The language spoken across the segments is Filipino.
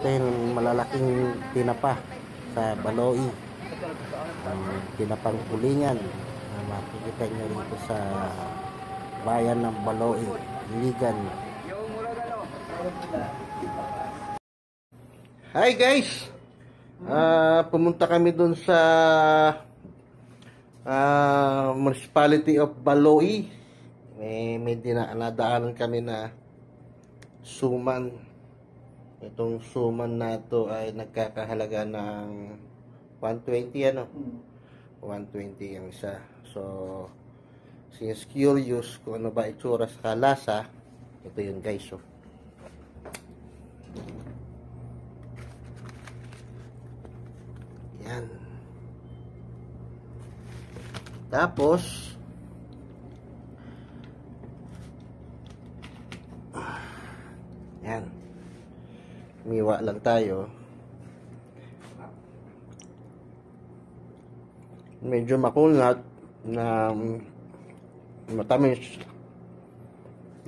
natin malalaking tinapa sa Baloi. Tinapang kulingan na makikita nyo rito sa bayan ng Baloi, Iligan. Hi guys! Pumunta kami dun sa Municipality of Baloi. May nadaanan kami na suman. Itong suman na to ay nagkakahalaga ng 120 ano? 120 ang isa. So, since curious kung ano ba itsura sa kalasa, ito yun guys. So, yan. Tapos, yan. Miwa lang tayo. Medyo makunat na matamis.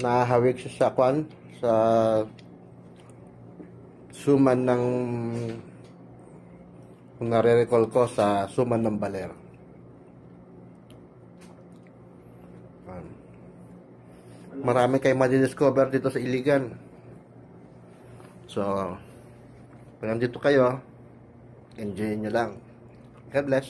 Nahawig siya sa kwan, sa suman ng kung nare-recall ko sa suman ng baler. Marami kayo madidiscover dito sa Iligan. So, pag nandito kayo, enjoy nyo lang. God bless.